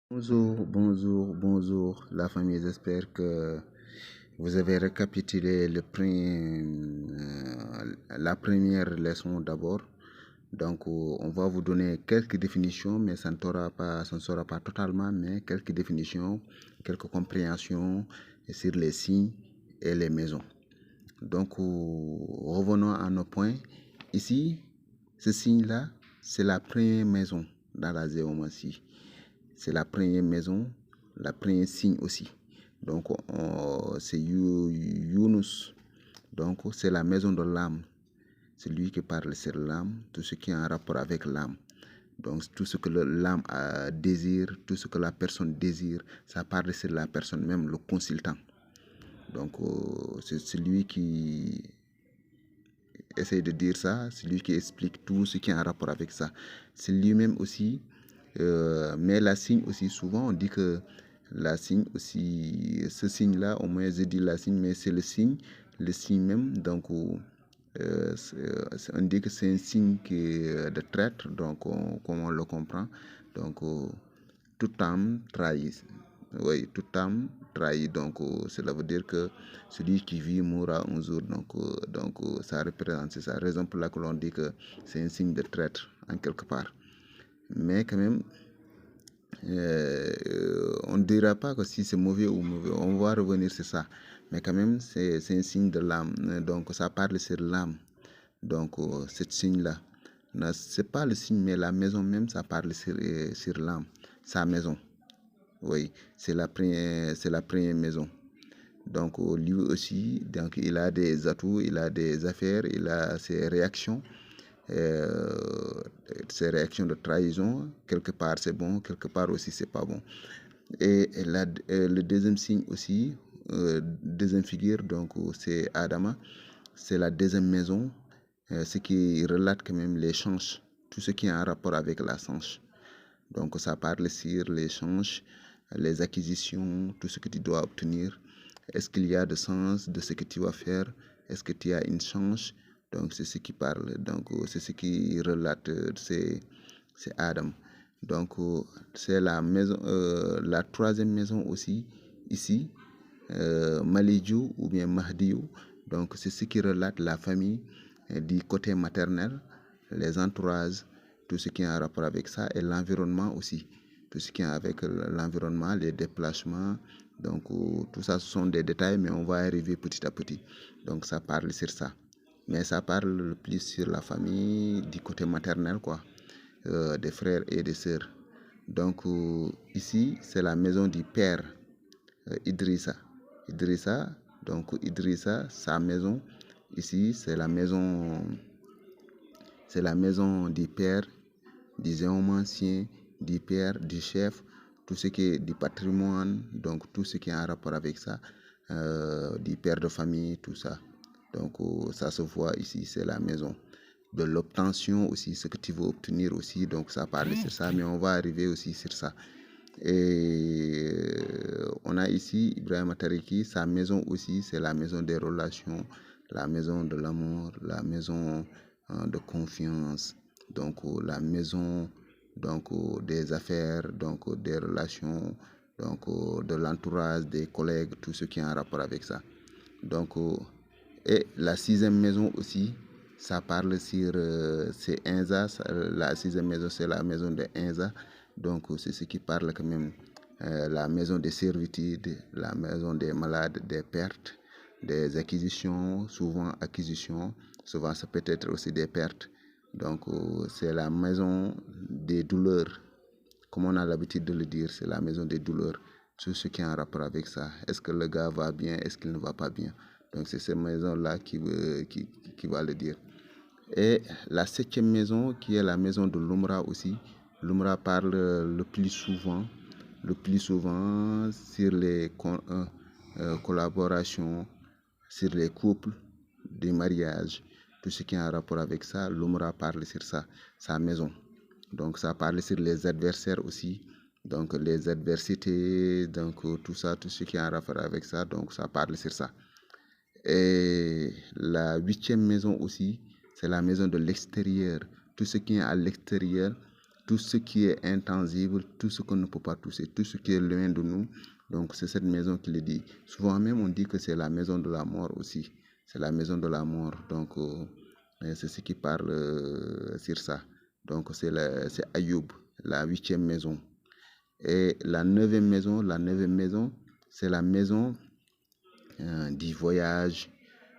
Bonjour la famille, j'espère que vous avez récapitulé la première leçon d'abord. Donc on va vous donner quelques définitions, mais ça ne sera pas totalement, mais quelques définitions, quelques compréhensions sur les signes et les maisons. Donc revenons à nos points. Ici, ce signe-là, c'est la première maison dans la géomancie. C'est la première maison, la première signe aussi. Donc, c'est Yunus. Donc, c'est la maison de l'âme. C'est lui qui parle sur l'âme, tout ce qui est en rapport avec l'âme. Donc, tout ce que l'âme désire, tout ce que la personne désire, ça parle sur la personne, même le consultant. Donc, c'est celui qui essaie de dire ça, c'est lui qui explique tout ce qui est en rapport avec ça. C'est lui-même aussi. Mais la signe aussi, souvent on dit que la signe aussi, ce signe-là, au moins je dis la signe, mais c'est le signe même. Donc on dit que c'est un signe de traître, donc comme on le comprend. Donc toute âme trahit. Oui, toute âme trahit. Donc cela veut dire que celui qui vit mourra un jour. Donc ça représente, c'est sa raison pour laquelle on dit que c'est un signe de traître en quelque part. Mais quand même, on ne dira pas que si c'est mauvais ou mauvais, on va revenir sur ça. Mais quand même, c'est un signe de l'âme. Donc ça parle sur l'âme. Donc ce signe-là, c'est pas le signe, mais la maison même, ça parle sur l'âme. Sa maison. Oui, c'est la première maison. Donc lui aussi, donc, il a des atouts, il a des affaires, il a ses réactions. Ces réactions de trahison, quelque part c'est bon, quelque part aussi c'est pas bon. Et le deuxième signe aussi, deuxième figure, donc c'est Adama, c'est la deuxième maison, ce qui relate quand même l'échange, tout ce qui est en rapport avec la change. Donc ça parle sur l'échange, les acquisitions, tout ce que tu dois obtenir. Est-ce qu'il y a de sens de ce que tu vas faire? Est-ce que tu as une chance? Donc c'est ce qui parle, donc c'est ce qui relate, c'est Adam. Donc c'est la maison, la troisième maison aussi, ici, Malidjou ou bien Mahdiou. Donc c'est ce qui relate la famille du côté maternel, les entourages, tout ce qui est en rapport avec ça, et l'environnement aussi, tout ce qui est avec l'environnement, les déplacements. Donc tout ça, ce sont des détails, mais on va arriver petit à petit. Donc ça parle sur ça. Mais ça parle le plus sur la famille du côté maternel, quoi, des frères et des sœurs. Donc ici, c'est la maison du père Idrissa. Idrissa, sa maison, ici, c'est la maison du père, du géomancien, du père, du chef, tout ce qui est du patrimoine, donc tout ce qui est en rapport avec ça, du père de famille, tout ça. Donc ça se voit ici, c'est la maison. De l'obtention aussi, ce que tu veux obtenir aussi, donc ça parle sur ça, mais on va arriver aussi sur ça. Et on a ici Ibrahim Tariki, sa maison aussi, c'est la maison des relations, la maison de l'amour, la maison de confiance, donc la maison donc des affaires, donc des relations, donc de l'entourage, des collègues, tout ce qui est en rapport avec ça. Donc et la sixième maison aussi, ça parle sur c'est Inza, la sixième maison c'est la maison de Inza, donc c'est ce qui parle quand même la maison des servitudes, la maison des malades, des pertes, des acquisitions, souvent ça peut être aussi des pertes. Donc c'est la maison des douleurs, comme on a l'habitude de le dire, c'est la maison des douleurs, tout ce qui est en rapport avec ça. Est-ce que le gars va bien, est-ce qu'il ne va pas bien? Donc c'est cette maison-là qui va le dire. Et la septième maison, qui est la maison de l'Umra aussi. L'Umra parle le plus souvent sur les collaborations, sur les couples, des mariages, tout ce qui est en rapport avec ça. L'Umra parle sur ça, sa maison. Donc ça parle sur les adversaires aussi. Donc les adversités, donc tout ça, tout ce qui est en rapport avec ça, donc ça parle sur ça. Et la huitième maison aussi, c'est la maison de l'extérieur. Tout ce qui est à l'extérieur, tout ce qui est intangible, tout ce qu'on ne peut pas toucher, tout ce qui est loin de nous. Donc c'est cette maison qui le dit. Souvent même on dit que c'est la maison de la mort aussi. C'est la maison de la mort. Donc c'est ce qui parle sur ça. Donc c'est Ayoub, la 8e maison. Et la 9e maison, c'est la maison du voyage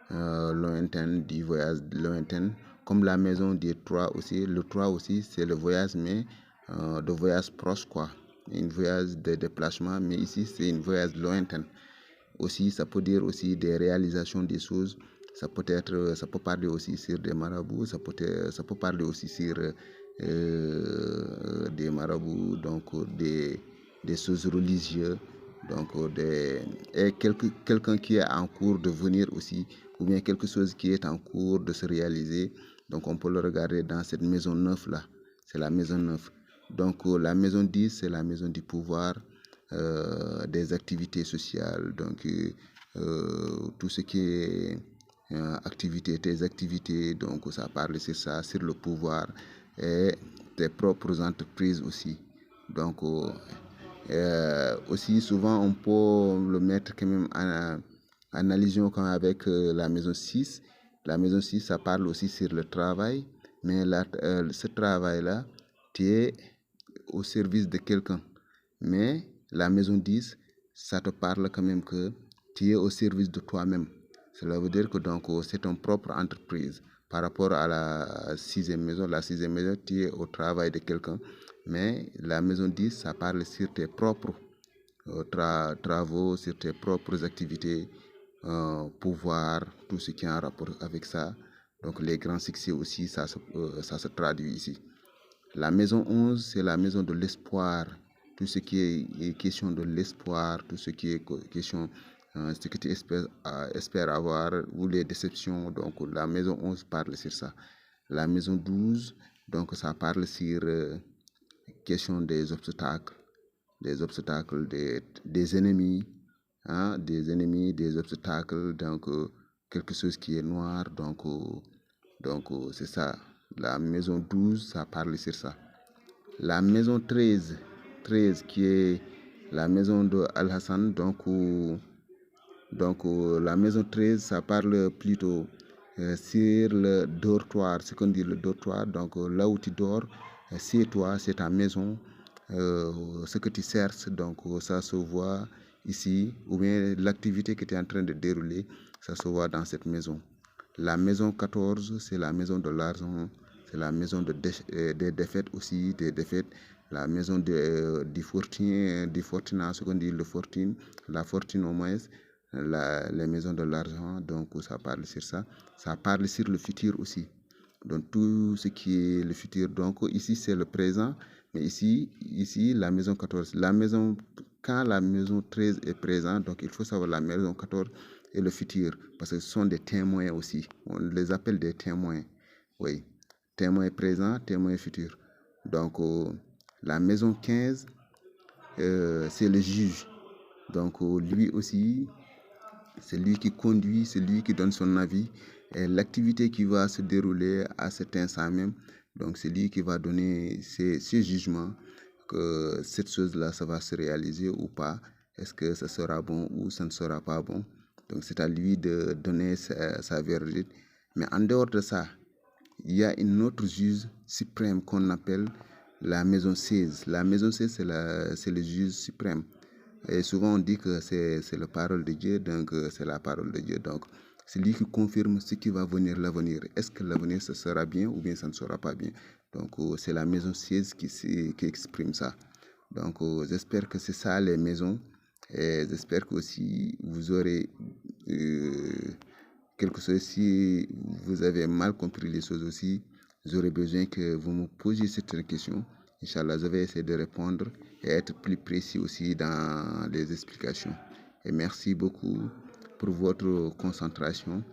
lointain, du voyage lointain. Comme la maison du 3 aussi. Le 3 aussi, c'est le voyage, mais de voyage proche, quoi. Une voyage de déplacement, mais ici, c'est une voyage lointain. Aussi, ça peut dire aussi des réalisations des choses. Ça peut parler aussi sur des marabouts. Ça peut parler aussi sur des marabouts, donc des choses religieuses. Donc, et quelqu'un qui est en cours de venir aussi, ou bien quelque chose qui est en cours de se réaliser. Donc, on peut le regarder dans cette maison 9 là. C'est la maison 9. Donc, la maison 10, c'est la maison du pouvoir, des activités sociales. Donc, tout ce qui est tes activités, donc ça parle sur ça, sur le pouvoir et tes propres entreprises aussi. Donc, aussi souvent on peut le mettre quand même en allusion avec la maison 6. La maison 6, ça parle aussi sur le travail, mais ce travail-là, tu es au service de quelqu'un. Mais la maison 10, ça te parle quand même que tu es au service de toi-même. Cela veut dire que donc c'est ton propre entreprise. Par rapport à la 6e maison, tu es au travail de quelqu'un. Mais la maison 10, ça parle sur tes propres travaux, sur tes propres activités, pouvoir, tout ce qui est en rapport avec ça. Donc les grands succès aussi, ça se traduit ici. La maison 11, c'est la maison de l'espoir. Tout ce qui est question de l'espoir, tout ce qui est question ce que tu espères avoir, ou les déceptions. Donc la maison 11 parle sur ça. La maison 12, donc ça parle sur question des obstacles, des ennemis, hein, des obstacles, donc quelque chose qui est noir, donc c'est ça. La maison 12, ça parle sur ça. La maison 13 qui est la maison de Al-Hassan, donc la maison 13, ça parle plutôt sur le dortoir, ce qu'on dit le dortoir, donc là où tu dors, c'est toi, c'est ta maison, ce que tu cherches, donc ça se voit ici, ou bien l'activité que tu es en train de dérouler, ça se voit dans cette maison. La maison 14, c'est la maison de l'argent, c'est la maison des défaites aussi, des défaites. La maison du fortuna, ce qu'on dit le fortune, la fortune au moins, les maisons de l'argent, donc ça parle sur ça. Ça parle sur le futur aussi. Donc tout ce qui est le futur. Donc ici c'est le présent, mais ici la maison 14. Quand la maison 13 est présente, donc il faut savoir la maison 14 et le futur, parce que ce sont des témoins aussi. On les appelle des témoins. Oui, témoins présents, témoins futurs. Donc la maison 15, c'est le juge. Donc lui aussi, c'est lui qui conduit, c'est lui qui donne son avis. Et l'activité qui va se dérouler à cet instant même, donc c'est lui qui va donner ses jugements, que cette chose-là, ça va se réaliser ou pas. Est-ce que ça sera bon ou ça ne sera pas bon? Donc c'est à lui de donner sa verdict. Mais en dehors de ça, il y a une autre juge suprême qu'on appelle la maison 16. La maison 16, c'est le juge suprême. Et souvent on dit que c'est la parole de Dieu, donc c'est la parole de Dieu. Donc c'est lui qui confirme ce qui va venir, l'avenir. Est-ce que l'avenir ce sera bien ou bien ça ne sera pas bien? Donc c'est la maison 16 qui exprime ça. Donc j'espère que c'est ça les maisons. Et j'espère que aussi vous aurez quelque chose. Si vous avez mal compris les choses aussi, j'aurais besoin que vous me posiez cette question. Inch'Allah, je vais essayer de répondre et être plus précis aussi dans les explications. Et merci beaucoup pour votre concentration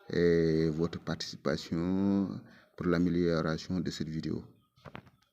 et votre participation pour l'amélioration de cette vidéo.